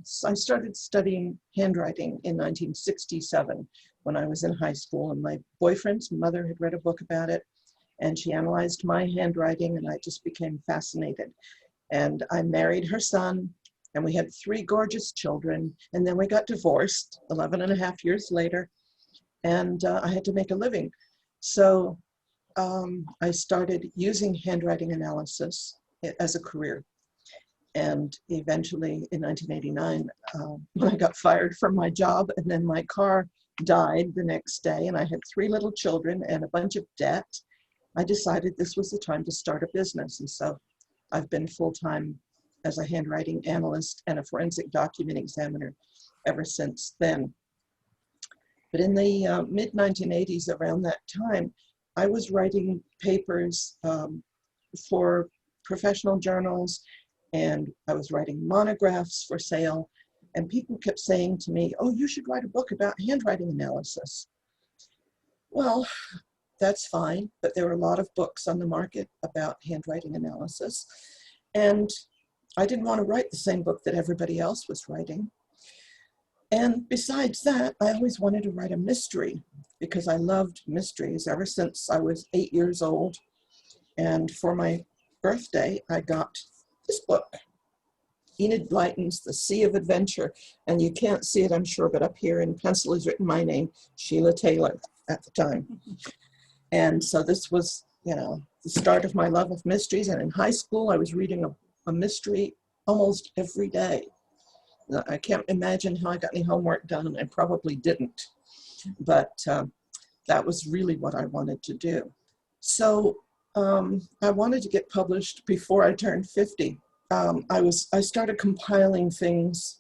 So I started studying handwriting in 1967 when I was in high school, and my boyfriend's mother had read a book about it, and she analyzed my handwriting, and I just became fascinated. And I married her son, and we had 3 gorgeous children, and then we got divorced 11 and a half years later, and I had to make a living. So I started using handwriting analysis as a career. And eventually in 1989, when I got fired from my job, and then my car died the next day, and I had 3 little children and a bunch of debt, I decided this was the time to start a business. And so I've been full-time as a handwriting analyst and a forensic document examiner ever since then. But in the mid-1980s, around that time, I was writing papers for professional journals, and I was writing monographs for sale, and people kept saying to me, "Oh, you should write a book about handwriting analysis." Well, that's fine, but there were a lot of books on the market about handwriting analysis, and I didn't want to write the same book that everybody else was writing. And besides that, I always wanted to write a mystery because I loved mysteries ever since I was 8 years old. And for my birthday, I got this book, Enid Blyton's The Sea of Adventure. And you can't see it, I'm sure, but up here in pencil is written my name, Sheila Taylor, at the time. And so this was, the start of my love of mysteries. And in high school, I was reading a mystery almost every day. I can't imagine how I got any homework done, and I probably didn't. But that was really what I wanted to do. So I wanted to get published before I turned 50. I started compiling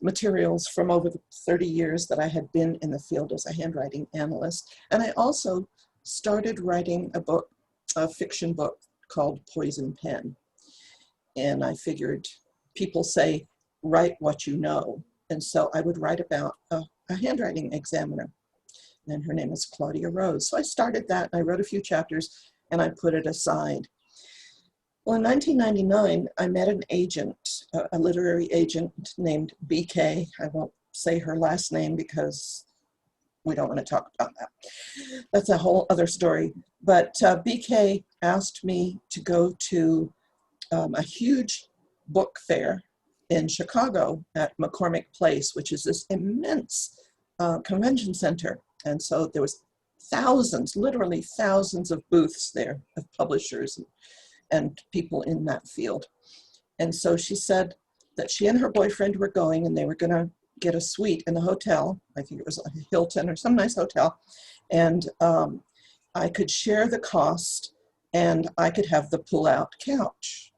materials from over the 30 years that I had been in the field as a handwriting analyst. And I also started writing a fiction book called Poison Pen. And I figured, people say, write what you know. And so I would write about a handwriting examiner. And her name is Claudia Rose. So I started that, and I wrote a few chapters, and I put it aside. Well, in 1999, I met an agent, a literary agent named BK. I won't say her last name because we don't want to talk about that. That's a whole other story. But BK asked me to go to a huge book fair in Chicago at McCormick Place, which is this immense convention center. And so there was thousands, literally thousands of booths there of publishers and people in that field. And so she said that she and her boyfriend were going, and they were going to get a suite in the hotel. I think it was a Hilton or some nice hotel. And I could share the cost, and I could have the pull-out couch.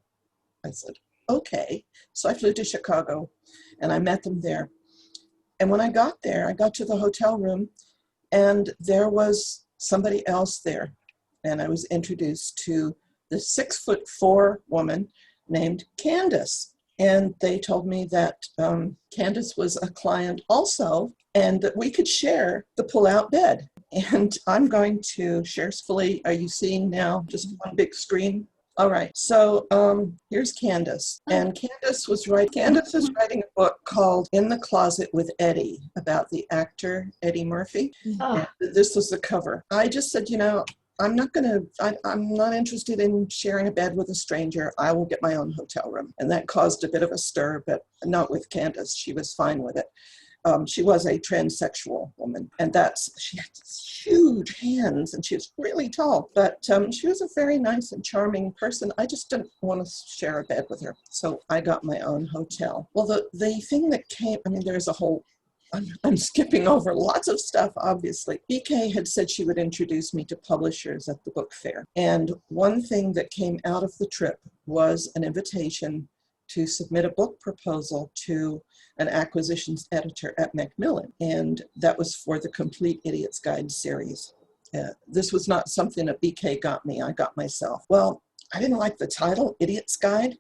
I said, okay. So I flew to Chicago, and I met them there. And when I got there, I got to the hotel room, and there was somebody else there. And I was introduced to the 6'4" woman named Candace. And they told me that Candace was a client also, and that we could share the pull-out bed. And I'm going to share fully. Are you seeing now just one big screen? All right, so here's Candace. And Candace is writing a book called In the Closet with Eddie, about the actor Eddie Murphy. Oh. This was the cover. I just said, I'm not interested in sharing a bed with a stranger. I will get my own hotel room. And that caused a bit of a stir, but not with Candace. She was fine with it. She was a transsexual woman, and she had huge hands, and she was really tall, but she was a very nice and charming person. I just didn't want to share a bed with her, so I got my own hotel. Well, the thing that came, there's a whole, I'm skipping over lots of stuff, obviously. BK had said she would introduce me to publishers at the book fair, and one thing that came out of the trip was an invitation to submit a book proposal to an acquisitions editor at Macmillan, and that was for the Complete Idiot's Guide series. This was not something that BK got me, I got myself. Well, I didn't like the title, Idiot's Guide,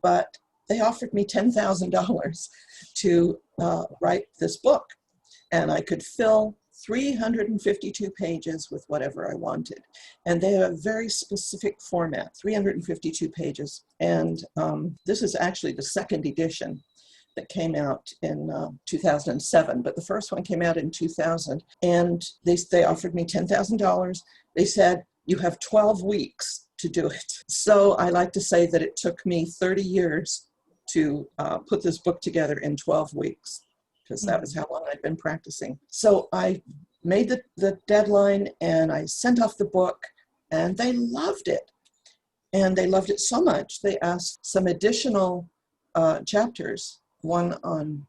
but they offered me $10,000 to write this book, and I could fill 352 pages with whatever I wanted. And they have a very specific format, 352 pages. And this is actually the second edition. that came out in 2007, but the first one came out in 2000, and they offered me $10,000. They said, you have 12 weeks to do it. So I like to say that it took me 30 years to put this book together in 12 weeks, because that was how long I'd been practicing. So I made the deadline, and I sent off the book, and they loved it. And they loved it so much, they asked some additional chapters, one on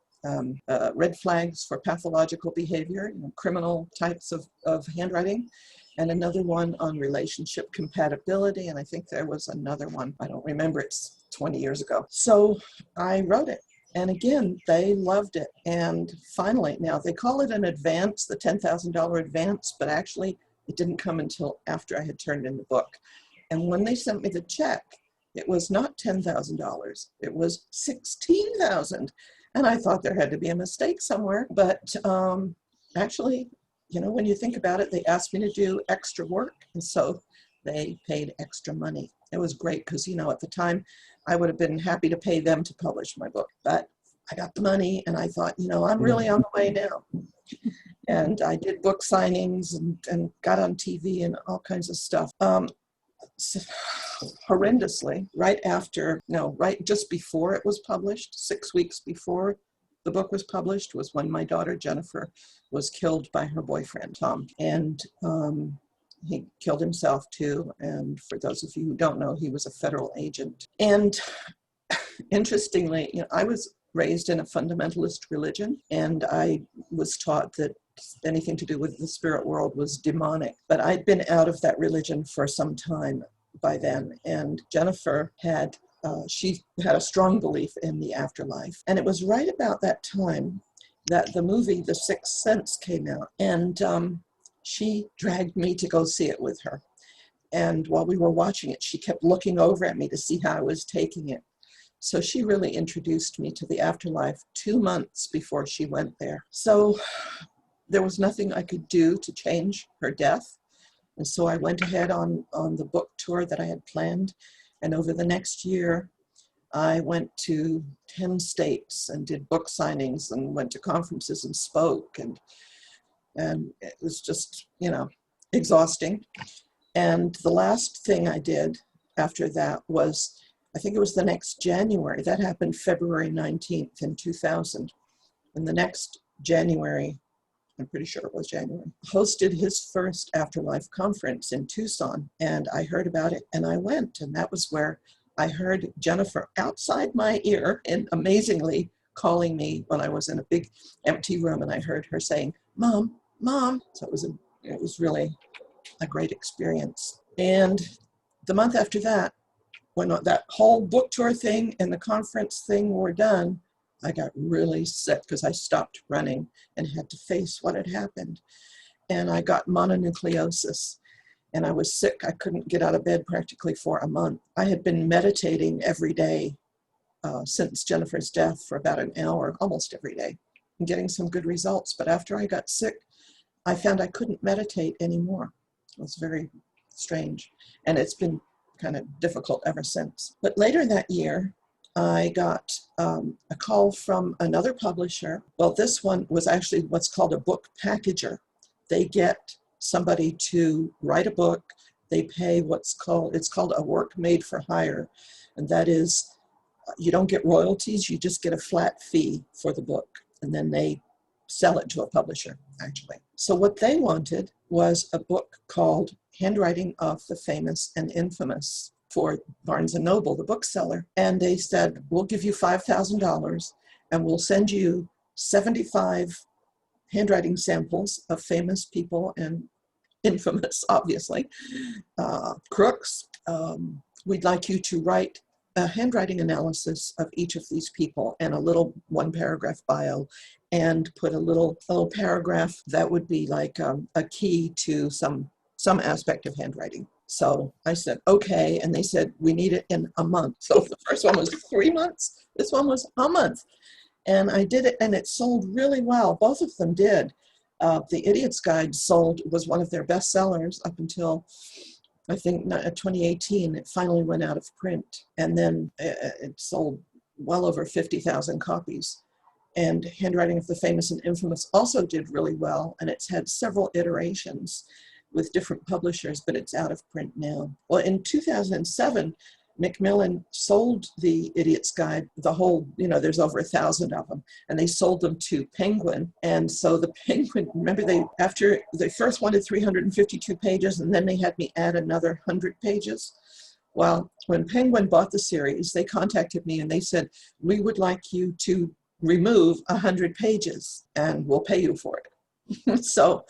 red flags for pathological behavior, criminal types of handwriting, and another one on relationship compatibility. And I think there was another one, I don't remember, it's 20 years ago. So I wrote it. And again, they loved it. And finally, now they call it an advance, the $10,000 advance, but actually it didn't come until after I had turned in the book. And when they sent me the check, it was not $10,000, it was $16,000. And I thought there had to be a mistake somewhere, but actually, when you think about it, they asked me to do extra work, and so they paid extra money. It was great because, at the time, I would have been happy to pay them to publish my book, but I got the money, and I thought, I'm really on the way now. And I did book signings and got on TV and all kinds of stuff. Horrendously, right just before it was published, 6 weeks before the book was published, was when my daughter Jennifer was killed by her boyfriend Tom, and he killed himself too. And for those of you who don't know, he was a federal agent. And interestingly, I was raised in a fundamentalist religion, and I was taught that anything to do with the spirit world was demonic. But I'd been out of that religion for some time by then, and Jennifer she had a strong belief in the afterlife. And it was right about that time that the movie The Sixth Sense came out, and she dragged me to go see it with her. And while we were watching it, she kept looking over at me to see how I was taking it. So she really introduced me to the afterlife 2 months before she went there. So there was nothing I could do to change her death. And so I went ahead on the book tour that I had planned. And over the next year, I went to 10 states and did book signings and went to conferences and spoke. And it was just, exhausting. And the last thing I did after that was, I think it was the next January. That happened February 19th in 2000. And the next January, I'm pretty sure it was January, hosted his first Afterlife conference in Tucson. And I heard about it and I went. And that was where I heard Jennifer outside my ear, and amazingly calling me when I was in a big empty room. And I heard her saying, "Mom, Mom." So it was really a great experience. And the month after that, when that whole book tour thing and the conference thing were done, I got really sick because I stopped running and had to face what had happened. And I got mononucleosis, and I was sick. I couldn't get out of bed practically for a month. I had been meditating every day since Jennifer's death for about an hour, almost every day, and getting some good results. But after I got sick, I found I couldn't meditate anymore. It was very strange. And it's been kind of difficult ever since. But later that year, I got a call from another publisher. Well, this one was actually what's called a book packager. They get somebody to write a book. They pay it's called a work made for hire. And that is, you don't get royalties, you just get a flat fee for the book. And then they sell it to a publisher, actually. So what they wanted was a book called Handwriting of the Famous and Infamous for Barnes & Noble, the bookseller. And they said, we'll give you $5,000 and we'll send you 75 handwriting samples of famous people and infamous, obviously, crooks. We'd like you to write a handwriting analysis of each of these people and a little 1-paragraph bio, and put a little paragraph that would be like a key to some aspect of handwriting. So I said, okay. And they said, we need it in a month. So the first one was 3 months. This one was a month. And I did it, and it sold really well. Both of them did. The Idiot's Guide was one of their best sellers up until, I think, 2018. It finally went out of print. And then it sold well over 50,000 copies. And Handwriting of the Famous and Infamous also did really well, and it's had several iterations with different publishers, but it's out of print now. Well, in 2007, Macmillan sold the Idiot's Guide, the whole, there's over 1,000 of them, and they sold them to Penguin. And so the Penguin, remember after they first wanted 352 pages, and then they had me add another 100 pages. Well, when Penguin bought the series, they contacted me and they said, we would like you to remove 100 pages and we'll pay you for it. So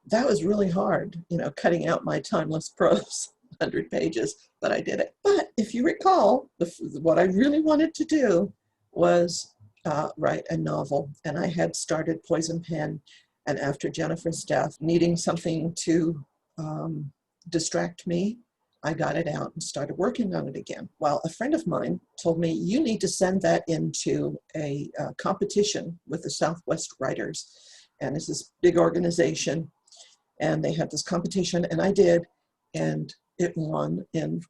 that was really hard, cutting out my timeless prose, 100 pages, but I did it. But if you recall, what I really wanted to do was write a novel. And I had started Poison Pen, and after Jennifer's death, needing something to distract me, I got it out and started working on it again. Well, a friend of mine told me, you need to send that into a competition with the Southwest Writers. And it's this big organization, and they had this competition, and I did, and it won in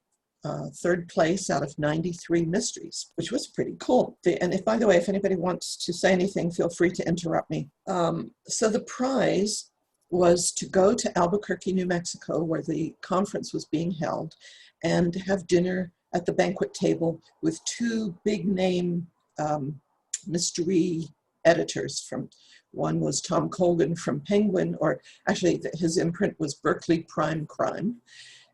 third place out of 93 mysteries, which was pretty cool. And by the way, if anybody wants to say anything, feel free to interrupt me. So the prize was to go to Albuquerque, New Mexico, where the conference was being held, and have dinner at the banquet table with two big name mystery editors. One was Tom Colgan from Penguin, or actually his imprint was Berkeley Prime Crime,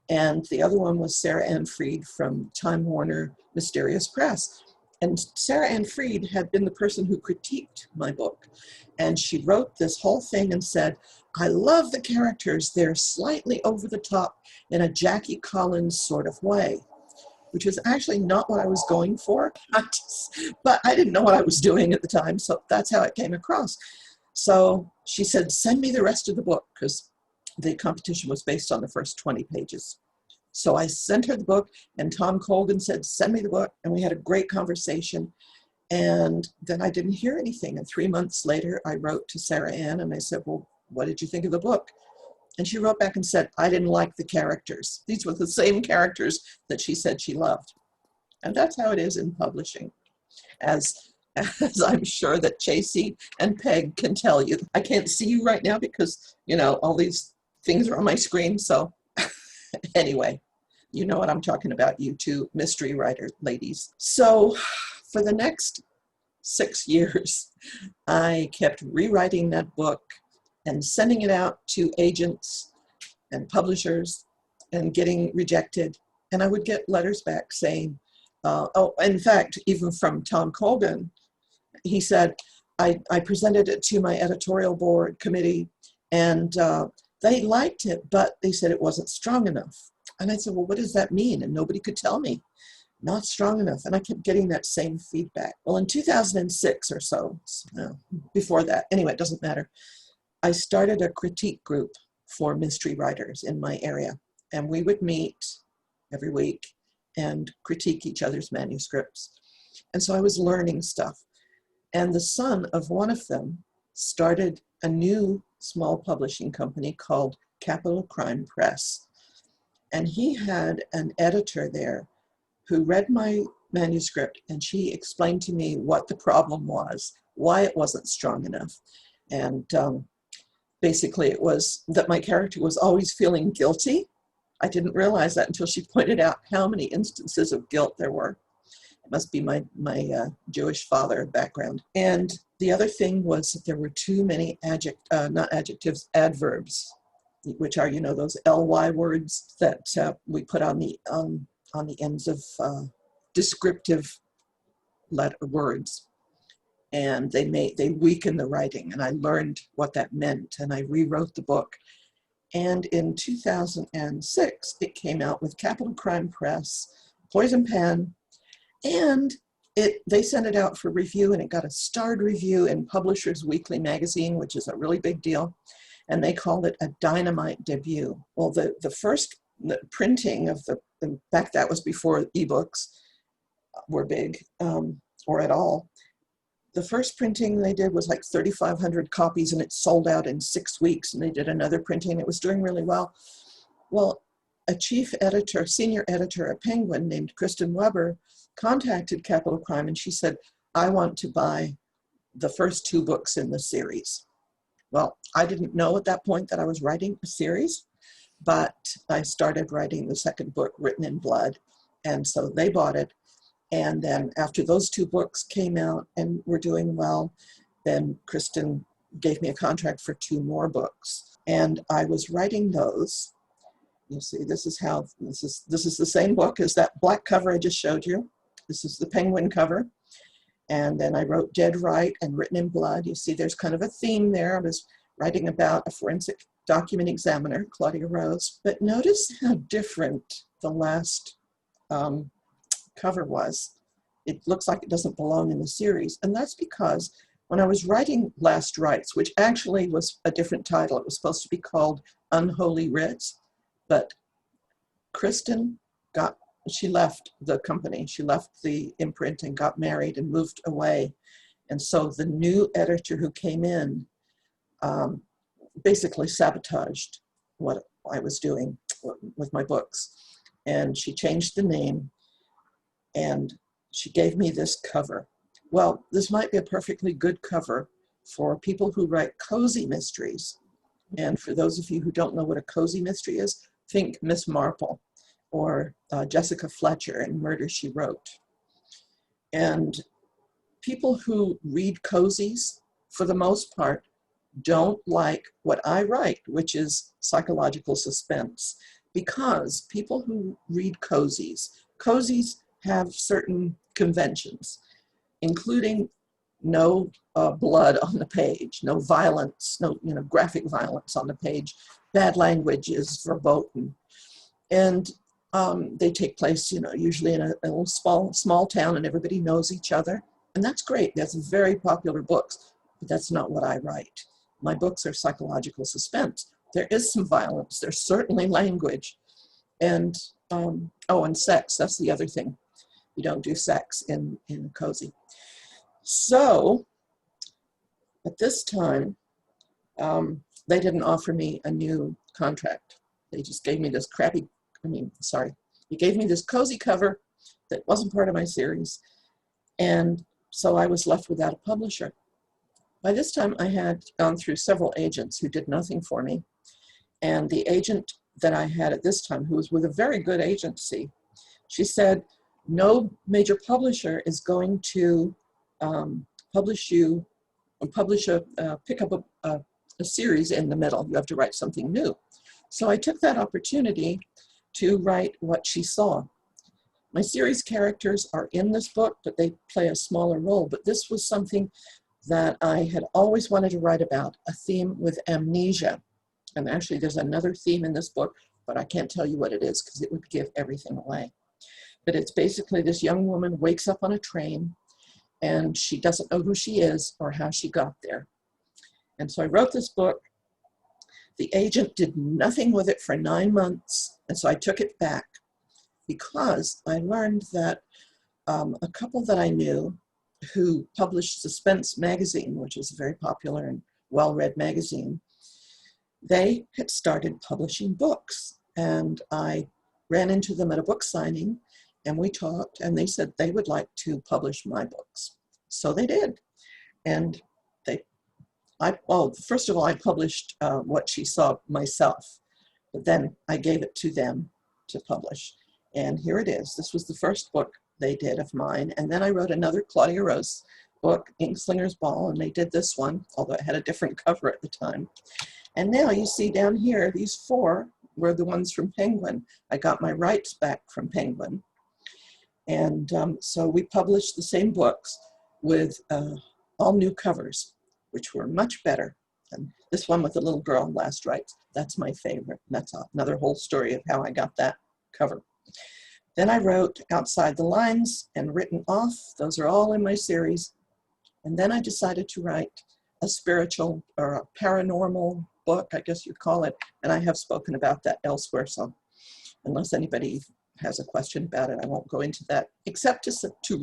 and the other one was Sarah Ann Freed from Time Warner Mysterious Press. And Sarah Ann Freed had been the person who critiqued my book. And she wrote this whole thing and said, I love the characters. They're slightly over the top in a Jackie Collins sort of way, which was actually not what I was going for. But I didn't know what I was doing at the time, so that's how it came across. So she said, send me the rest of the book, because the competition was based on the first 20 pages. So I sent her the book, and Tom Colgan said, send me the book, and we had a great conversation. And then I didn't hear anything. And 3 months later, I wrote to Sarah Ann, and I said, well, what did you think of the book? And she wrote back and said, I didn't like the characters. These were the same characters that she said she loved. And that's how it is in publishing, as I'm sure that Chasey and Peg can tell you. I can't see you right now because, all these things are on my screen. So anyway, you know what I'm talking about, you two mystery writer ladies. So for the next 6 years, I kept rewriting that book and sending it out to agents and publishers and getting rejected. And I would get letters back saying, in fact, even from Tom Colgan, he said, I presented it to my editorial board committee, and they liked it, but they said it wasn't strong enough. And I said, well, what does that mean? And nobody could tell me. Not strong enough. And I kept getting that same feedback. Well, in 2006 or so, before that, anyway, it doesn't matter, I started a critique group for mystery writers in my area. And we would meet every week and critique each other's manuscripts. And so I was learning stuff. And the son of one of them started a new small publishing company called Capital Crime Press. And he had an editor there who read my manuscript, and she explained to me what the problem was, why it wasn't strong enough. And basically it was that my character was always feeling guilty. I didn't realize that until she pointed out how many instances of guilt there were. It must be my Jewish father background. And the other thing was that there were too many adverbs, which are, those ly words that we put on the ends of descriptive words. And they weaken the writing. And I learned what that meant, and I rewrote the book. And in 2006, it came out with Capital Crime Press, Poison Pen, and they sent it out for review, and it got a starred review in Publishers Weekly magazine, which is a really big deal. And they called it a dynamite debut. Well, the first printing of in fact, that was before ebooks were big, or at all. The first printing they did was like 3,500 copies, and it sold out in 6 weeks, and they did another printing. It was doing really well. Well, a senior editor at Penguin named Kristen Weber contacted Capital Crime, and she said, I want to buy the first 2 books in the series. Well, I didn't know at that point that I was writing a series, but I started writing the second book, Written in Blood, and so they bought it. And then after those 2 books came out and were doing well, then Kristen gave me a contract for 2 more books. And I was writing those. You see, this is the same book as that black cover I just showed you. This is the Penguin cover. And then I wrote Dead Right and Written in Blood. You see, there's kind of a theme there. I was writing about a forensic document examiner, Claudia Rose. But notice how different the last cover was. It looks like it doesn't belong in the series. And that's because when I was writing Last Rites, which actually was a different title, it was supposed to be called Unholy Writs, but Kristen she left the company, she left the imprint and got married and moved away. And so the new editor who came in basically sabotaged what I was doing with my books. And she changed the name and she gave me this cover. Well, this might be a perfectly good cover for people who write cozy mysteries. And for those of you who don't know what a cozy mystery is, think Miss Marple or Jessica Fletcher in Murder, She Wrote. And people who read cozies, for the most part, don't like what I write, which is psychological suspense, because people who read cozies have certain conventions, including no blood on the page, no violence, no graphic violence on the page, bad language is verboten, and they take place usually in a little small town, and everybody knows each other, and that's great. That's very popular books, but that's not what I write. My books are psychological suspense. There is some violence. There's certainly language, and and sex. That's the other thing. You don't do sex in cozy. So at this time, they didn't offer me a new contract. They just gave me this he gave me this cozy cover that wasn't part of my series. And so I was left without a publisher. By this time, I had gone through several agents who did nothing for me. And the agent that I had at this time, who was with a very good agency, she said, no major publisher is going to pick up a series in the middle. You have to write something new. So I took that opportunity to write What She Saw. My series characters are in this book, but they play a smaller role. But this was something that I had always wanted to write about, a theme with amnesia. And actually there's another theme in this book, but I can't tell you what it is because it would give everything away. But it's basically this young woman wakes up on a train and she doesn't know who she is or how she got there. And so I wrote this book. The agent did nothing with it for 9 months, and so I took it back because I learned that a couple that I knew who published Suspense magazine, which was a very popular and well-read magazine, they had started publishing books. And I ran into them at a book signing, and we talked, and they said they would like to publish my books. So they did. And first of all, I published What She Saw myself, but then I gave it to them to publish. And here it is. This was the first book they did of mine. And then I wrote another Claudia Rose book, Inkslinger's Ball, and they did this one, although it had a different cover at the time. And now you see down here, these 4 were the ones from Penguin. I got my rights back from Penguin. And so we published the same books with all new covers, which were much better. And this one with the little girl, Last Rites, that's my favorite. And that's another whole story of how I got that cover. Then I wrote Outside the Lines and Written Off. Those are all in my series. And then I decided to write a spiritual or a paranormal book, I guess you'd call it. And I have spoken about that elsewhere. So unless anybody has a question about it, I won't go into that, except to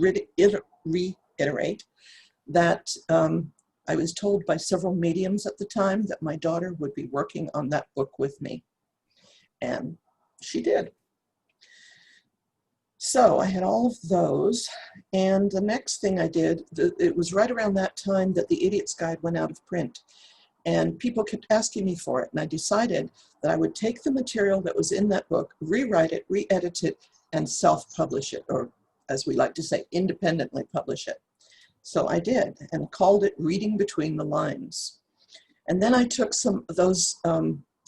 reiterate that I was told by several mediums at the time that my daughter would be working on that book with me. And she did. So I had all of those, and the next thing I did, it was right around that time that the Idiot's Guide went out of print, and people kept asking me for it, and I decided that I would take the material that was in that book, rewrite it, re-edit it, and self-publish it, or as we like to say, independently publish it. So I did, and called it Reading Between the Lines. And then I took some of those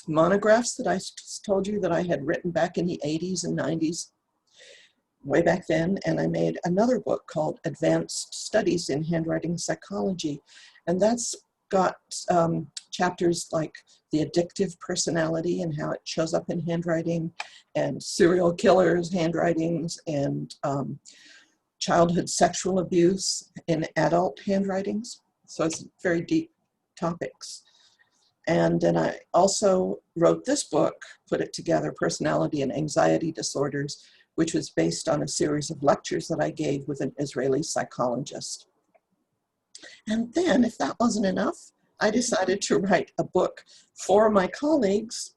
monographs that I told you that I had written back in the 80s and 90s, way back then, and I made another book called Advanced Studies in Handwriting Psychology. And that's got chapters like the addictive personality and how it shows up in handwriting, and serial killers' handwritings, and childhood sexual abuse in adult handwritings. So it's very deep topics. And then I also wrote this book, put it together, Personality and Anxiety Disorders, which was based on a series of lectures that I gave with an Israeli psychologist. And then, if that wasn't enough, I decided to write a book for my colleagues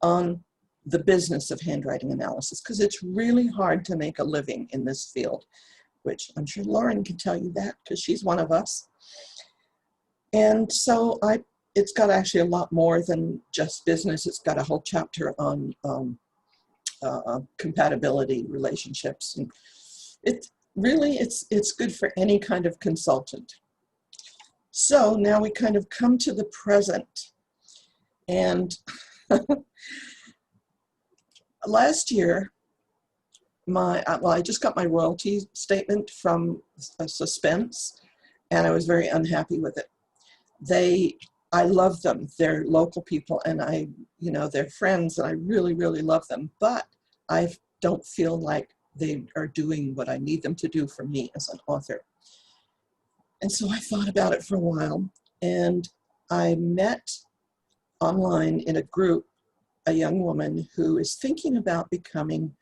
on the business of handwriting analysis, because it's really hard to make a living in this field, which I'm sure Lauren can tell you that, because she's one of us. And so it's got actually a lot more than just business. It's got a whole chapter on compatibility relationships, and it's good for any kind of consultant. So now we kind of come to the present, and last year I just got my royalty statement from Suspense, and I was very unhappy with it. I love them. They're local people, and they're friends, and I really, really love them. But I don't feel like they are doing what I need them to do for me as an author. And so I thought about it for a while, and I met online in a group a young woman who is thinking about becoming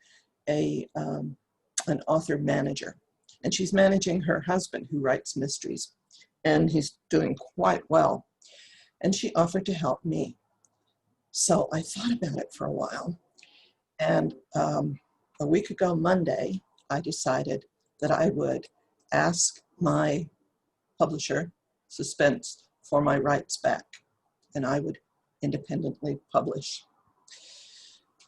an author manager. And she's managing her husband, who writes mysteries, and he's doing quite well. And she offered to help me. So I thought about it for a while. And a week ago Monday, I decided that I would ask my publisher, Suspense, for my rights back, and I would independently publish.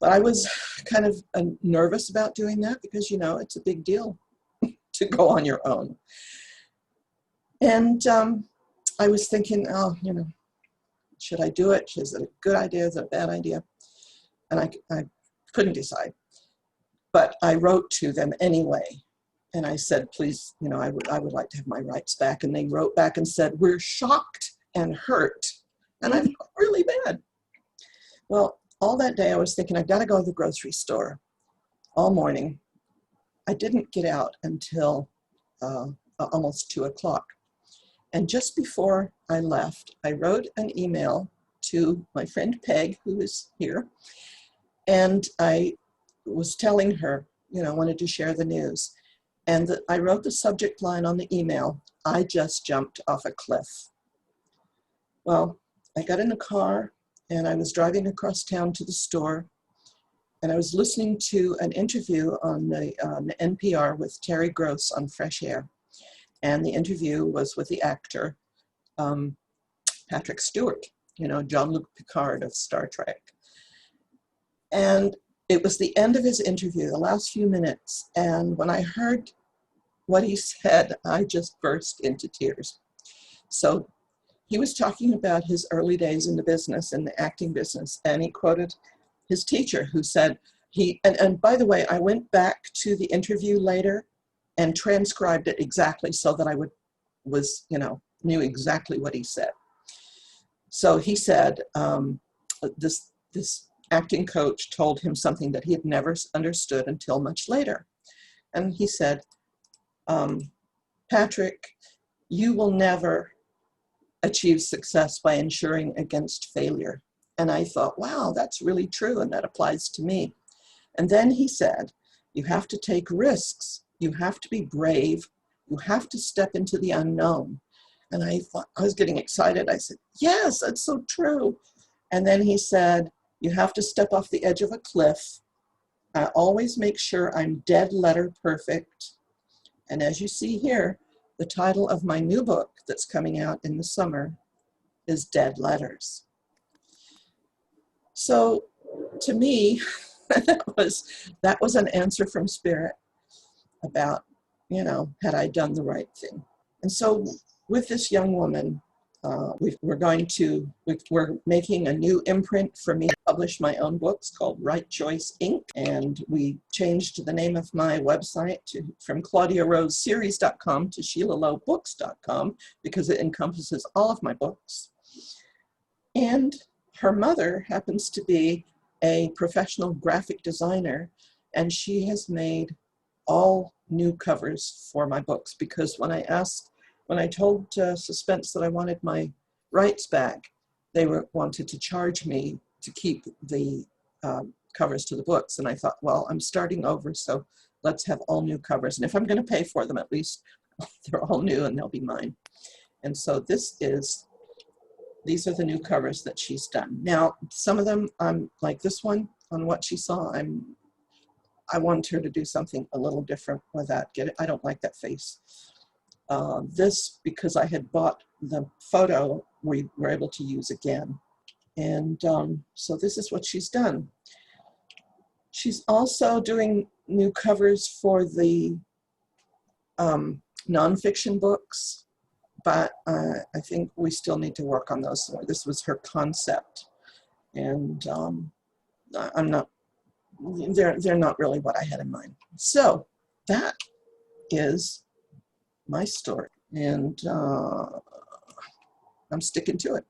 But I was kind of nervous about doing that because, it's a big deal to go on your own. And I was thinking, should I do it? Is it a good idea? Is it a bad idea? And I couldn't decide. But I wrote to them anyway. And I said, please, I would like to have my rights back. And they wrote back and said, we're shocked and hurt. And I felt really bad. Well, all that day I was thinking, I've got to go to the grocery store all morning. I didn't get out until almost 2 o'clock. And just before I left, I wrote an email to my friend Peg, who is here. And I was telling her, wanted to share the news. And I wrote the subject line on the email, I just jumped off a cliff. Well, I got in the car and I was driving across town to the store, and I was listening to an interview on the NPR with Terry Gross on Fresh Air. And the interview was with the actor, Patrick Stewart, Jean-Luc Picard of Star Trek. And it was the end of his interview, the last few minutes. And when I heard what he said, I just burst into tears. So he was talking about his early days in the business, in the acting business. And he quoted his teacher who said, and by the way, I went back to the interview later and transcribed it exactly so that I knew exactly what he said. So he said, this acting coach told him something that he had never understood until much later. And he said, Patrick, you will never achieve success by ensuring against failure. And I thought, wow, that's really true, and that applies to me. And then he said, you have to take risks. You have to be brave. You have to step into the unknown. And I thought, I was getting excited. I said, yes, that's so true. And then he said, you have to step off the edge of a cliff, I always make sure I'm dead letter perfect. And as you see here, the title of my new book that's coming out in the summer is Dead Letters. So to me, that was an answer from Spirit about, you know, had I done the right thing. And so with this young woman, we're making a new imprint for me to publish my own books called Right Choice Inc. And we changed the name of my website from ClaudiaRoseSeries.com to SheilaLoweBooks.com because it encompasses all of my books. And her mother happens to be a professional graphic designer, and she has made all new covers for my books, because when I told Suspense that I wanted my rights back, they wanted to charge me to keep the covers to the books. And I thought, well, I'm starting over, so let's have all new covers. And if I'm going to pay for them, at least they're all new and they'll be mine. And so these are the new covers that she's done. Now, some of them, like this one, on what she saw, I wanted her to do something a little different with that. I don't like that face. This, because I had bought the photo, we were able to use again. And so this is what she's done. She's also doing new covers for the nonfiction books, but I think we still need to work on those. This was her concept, and they're not really what I had in mind. So that is my story, and I'm sticking to it.